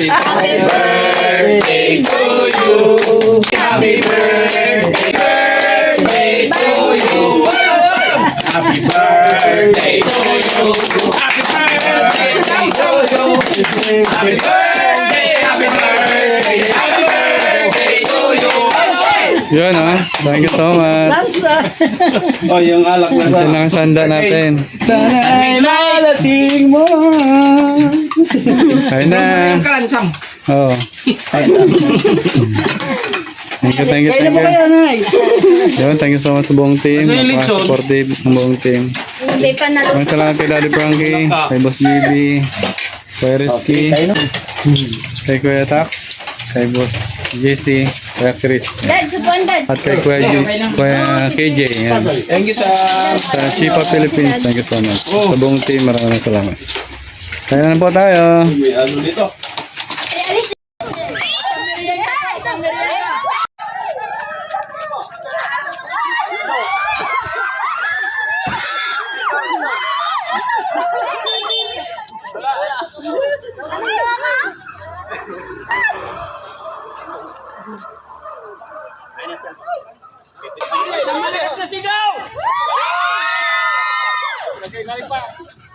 Happy birthday to you. Happy birthday to you. Happy birthday to you. Happy birthday to you. Happy birthday, happy birthday, happy birthday to you. Yun thank you so much. Oh, yung alak na Yan lang ang sanda natin. Sana'y malasing mo. Ayun na. Kalansam. Oo. Thank you, thank you, Kaya na thank po you. kayo, Nay. Yun, thank you so much sa buong team. Asa yung lechon? Napaka-supportive ng buong team. Hindi pa na. Maraming salamat kay Daddy Frankie, kay Boss Bibi, kay Rizky, kay Kuya Tax, kay Boss JC, kay Chris, Dad, supon dad. at kay Kuya KJ. Yan. Thank you sa... Sa Chipa Philippines, thank you so much. Sa buong team, maraming salamat. Kaya na po tayo. May ano dito.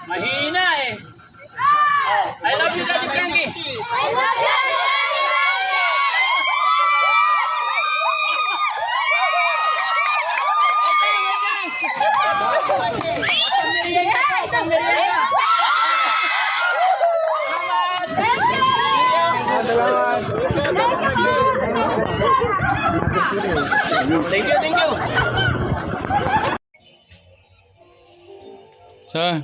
Mahina eh. I love you, Daddy Frankie. Thank you. Sa,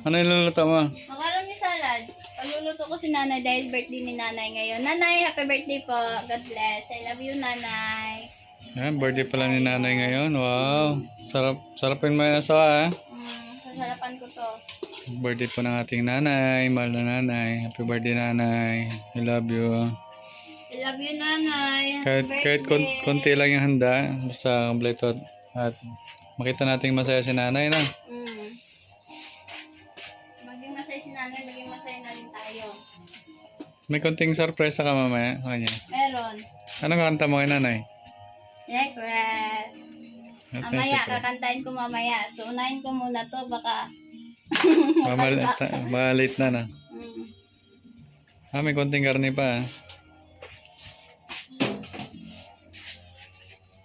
ano yung luluto mo? Macaroni salad. Pagluluto ko si nanay dahil birthday ni nanay ngayon. Nanay, happy birthday po. God bless. I love you, nanay. Yan, birthday pala ni nanay ngayon. Wow. Sarapin mo yung asawa Sasarapan ko to. Birthday po ng ating nanay. Mahal na nanay. Happy birthday nanay. I love you. I love you, nanay. Kahit konti lang yung handa. Basta kompleto. At makita natin masaya si nanay na. Maging masaya si nanay, maging masaya na rin tayo. May konting sorpresa ka mamaya. Kanya. Meron. Anong kanta mo kay nanay? Secret. Mamaya, kakantahin ko mamaya. So, unahin ko muna to. Baka... Late na na. May konting karne pa.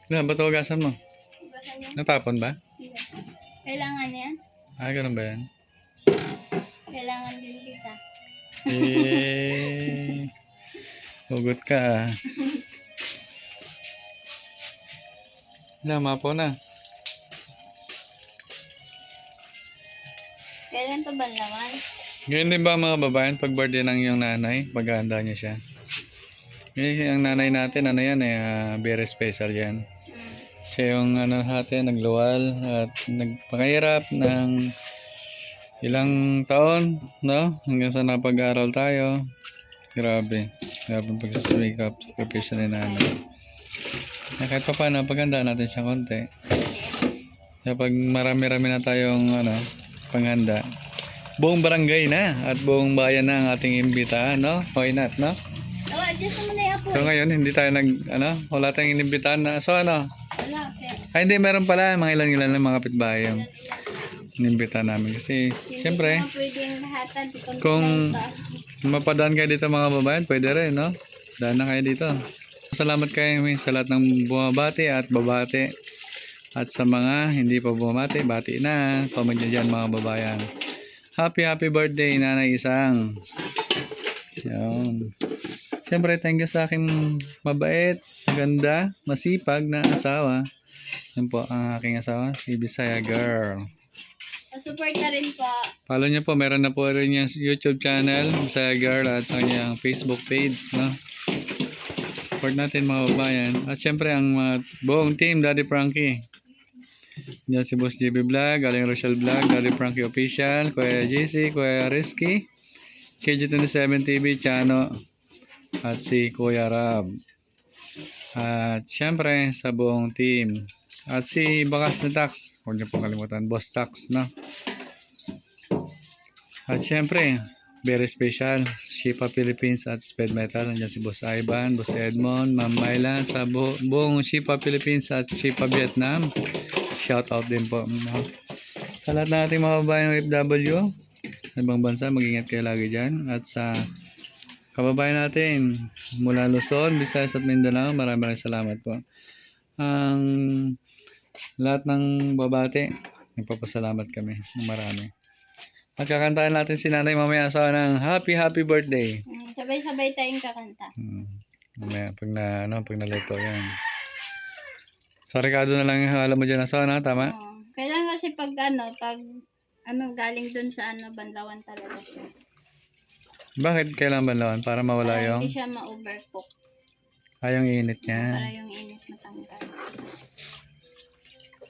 Ba't hugasan mo? Ugasan niyo. Natapon ba? Kailangan yan. Ganun ba yan? Kailangan din kita. Hugot ka mapo na. Kailan to banlawan? Ganyan din ba mga babayan pag birthday ng iyong nanay? Paghahanda niya siya. Ang nanay natin, very special yan. Siya yung natin, nagluwal at nagpakahirap ng ilang taon, no? Hanggang sa napag-aral tayo. Grabe ang pagsasimikap, sakripisyo ni nanay. Kahit pa paano, paghandaan natin siya konti. Kapag marami-rami na tayong panghanda, buong barangay na at buong bayan na ang ating imbitahan, no? Why not, no? Adjust mo na yung apo. So ngayon, hindi tayo wala tayong inimbitahan na. So Wala, sir. hindi, meron pala mga ilan ng mga kapitbahay yung inimbitahan namin. Kasi, syempre, Hindi pwedeng lahatan. kung mapadaan kayo dito mga babayan, pwede rin, no? Daan na kayo dito. Salamat kayo sa lahat ng bumabati at babati. At sa mga hindi pa bumabati, bati na. Comment nyo dyan mga babayan. Happy birthday, Nanay Isang. Yan. Siyempre, thank you sa aking mabait, maganda, masipag na asawa. Yan po ang aking asawa, si Bisaya Girl. Support na rin po. Follow nyo po, meron na po rin yung YouTube channel, Bisaya Girl, at sa kanyang Facebook page, no? Support natin mga babayan. At syempre ang buong team, Daddy Frankie. Diyan si Boss JB Vlog, Aling Rochelle Vlog, Daddy Frankie Official, Kuya JC, Kuya Rizky, KG27 TV, Chano, at si Kuya Rab. At syempre sa buong team. At si Bakas na Tax, huwag niyo pong kalimutan, Boss Tax, no? At syempre, very special. Shipa Philippines at Speed Metal. Nandiyan si Boss Ivan, Boss Edmond, Ma'am Myla, sa buong Shipa Philippines at Shipa Vietnam. Shout out din po. Sa lahat ng ating mga kababayang OFW, sa ibang bansa, mag-ingat kayo lagi dyan. At sa kababayan natin mula Luzon, Visayas at Mindanao, maraming salamat po. Ang lahat ng babate, nagpapasalamat kami ng marami. At kakantahan natin si nanay mamaya asawa ng happy birthday. Sabay-sabay tayong kakanta. Mamaya pag naluto yan. Sa Ricardo na lang yung alam mo dyan asawa na, tama? Oo. Kailangan kasi pag galing dun sa banlawan talaga siya. Bakit kailangan banlawan? Para mawala Para yung hindi siya ma-overcook. yung init niya. Para yung init matanggal.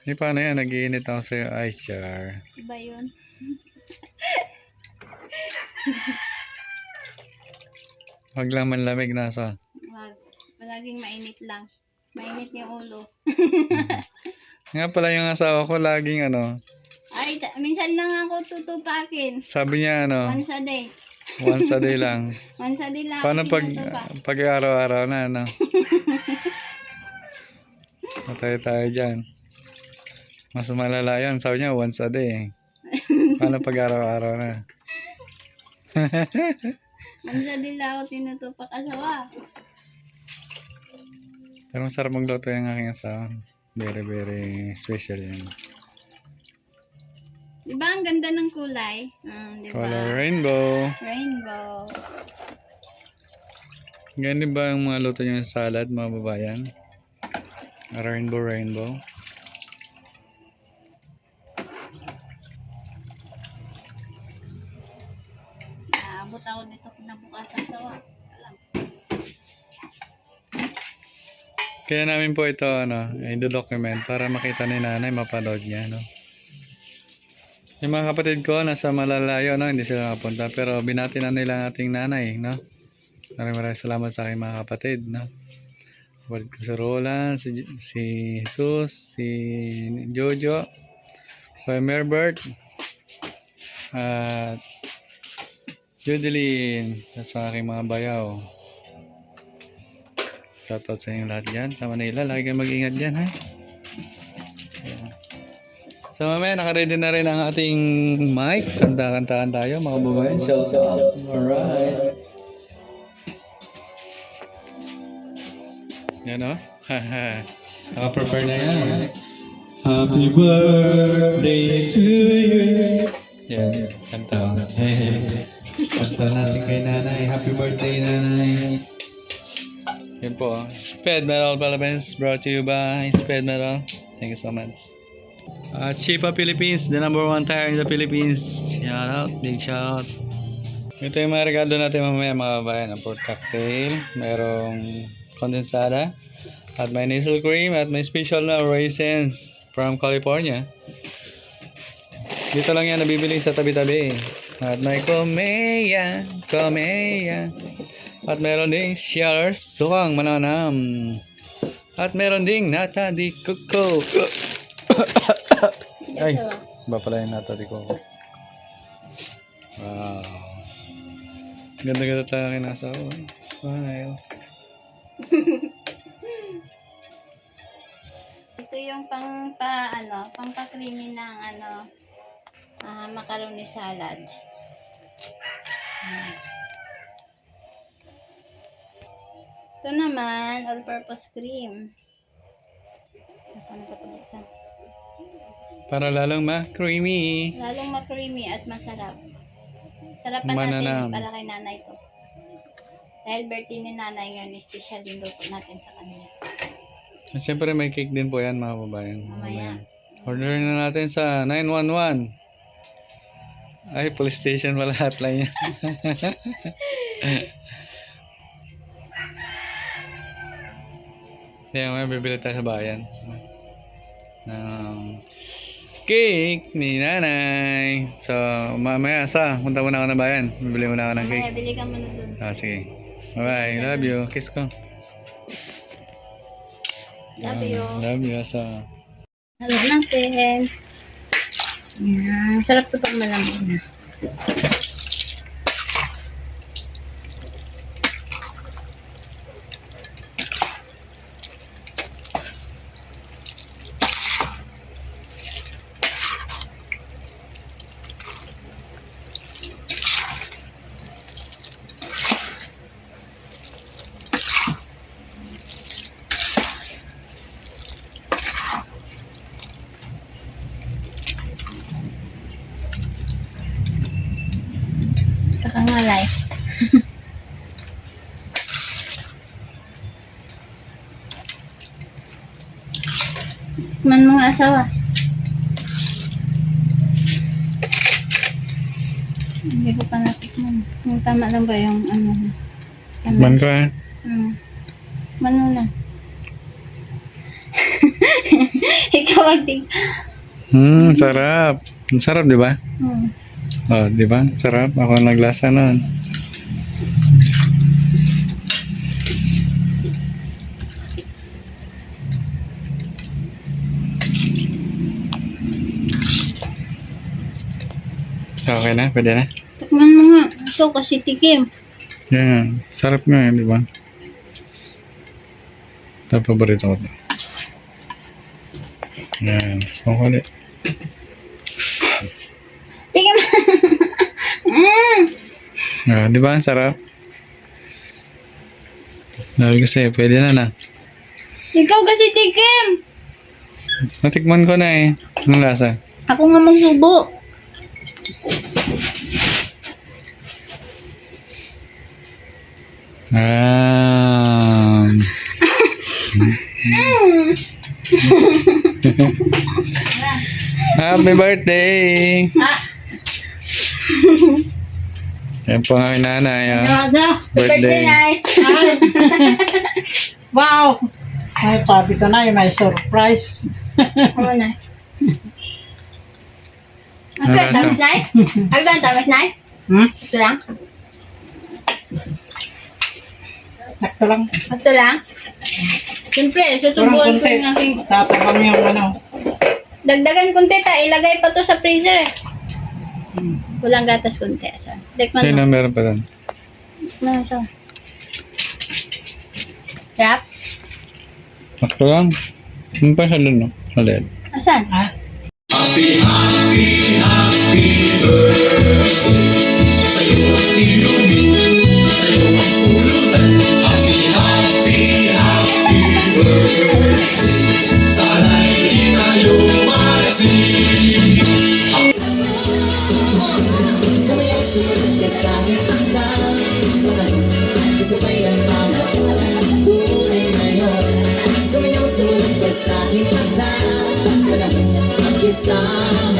Hindi paano yan, nag-iinit ako sa'yo. Ay, char. Iba yun. Huwag lang manlamig na sa. Wag. Palaging mainit lang. Mainit yung ulo. Nga pala yung asawa ko laging Ay, minsan lang ako tutupakin. sabi niya Once a day. once a day lang. Once a day lang Paano ako pag tinutupak. araw-araw na Matay tayo dyan. Mas malala yun. Sabi niya once a day. Paano pag araw-araw na? Once a day lang ako tinutupak asawa. Pero masarap magluto yung aking asawa. Very special yan. Diba ang ganda ng kulay? Diba? Color rainbow. Rainbow. Ganyan ba yung mga luto niyo sa salad, mga babayan? Rainbow. Naabot ako nito kinabukasan asawa. Alam. Kaya namin po ito, i-document para makita ni nanay, mapanood niya, Yung mga kapatid ko, nasa malalayo, hindi sila nakapunta. Pero binati na nila ang ating nanay, Maraming salamat sa aking mga kapatid, Kapatid ko si Roland, si Jesus, si Jojo, Kuya Merbert, at Judeline, at sa aking mga bayaw. Shoutout sa inyo lahat dyan. Sa Manila, lagi kayong mag-ingat dyan, ha? So mamaya, nakaready na rin ang ating mic. Kanta-kantaan tayo, mga babae. Shoutout. Alright. Yan, Naka-prepare na yan. Happy birthday to you. Yan, kanta. Kanta natin kay nanay. Happy birthday, nanay. Yan po. Speed Metal Philippines brought to you by Speed Metal. Thank you so much. Shipa Philippines, the #1 tire in the Philippines. Shout out, big shout out. Ito yung mga regalo natin mamaya mga kabayan. Ang pork cocktail, merong kondensada, at may nasal cream, at may special na raisins from California. Dito lang yan nabibili sa tabi-tabi. At may komeya. At meron ding shellers, sukang mananam. At meron ding nata di coco. Ay, iba pala yung nata di coco. Wow. Ganda-ganda talaga kinasawa. Smile. Ito yung pang-creamy ng macaroni salad. Ito naman, all-purpose cream. Paano pa ito buksan? Para lalong ma-creamy. Lalong ma-creamy at masarap. Sarapan Mananam. natin para kay nanay to. Dahil birthday ni nanay ngayon, special din luto natin sa kanila. At syempre may cake din po yan mga babayan. Mamaya. Order na natin sa 911. Ay, police station wala hotline yan. Kaya may bibili tayo sa bayan. Cake ni nanay. So, mamaya punta muna ako ng bayan. Bibili muna ako ng Mamaya, cake. bili ka muna dun. Sige. Bye-bye. Love you. Kiss ko. Love you. Love you, Asa. Halo natin. Yan. Sarap to pag malamig na. Man mga asawa. Hindi ko pa natikman. Yung tama lang ba yung ano? Tama. Man ko eh. Man muna. Ikaw magtig. Sarap. Ang sarap, di ba? Oh, di ba? Sarap. Ako ang naglasa nun. Okay na? Pwede na? Tikman mo nga. Ito kasi tikim. Yan. Sarap nga, di ba? Ito, paborito ko to. Yan. Kung ulit. Tikim. Di ba? Ang sarap. Sabi ko sa'yo, pwede na. Ikaw kasi tikim. Natikman ko na eh. Anong lasa? Ako nga magsubo. Happy birthday! Yan po ang aking nanay. Birthday night. Wow! Ay, sabi ko na, may surprise. Ano na? Okay, tamis night? Agdan, tamis night? Ito lang? Sakto lang. Ito lang? Siyempre, susubuan ko yung aking... Tatabang yung ano. Dagdagan kunti ta, ilagay pa to sa freezer eh. Walang gatas kunti. Dekman Sino mo. meron pa doon? Nasa. Yap? Ako lang. Ano pa siya doon, no? Ulit. Asan? Ah, Sumunod ka sa aking hanggang kasabay ng mga tunay ngayon. Sumunod ka sa aking hanggang magkisama.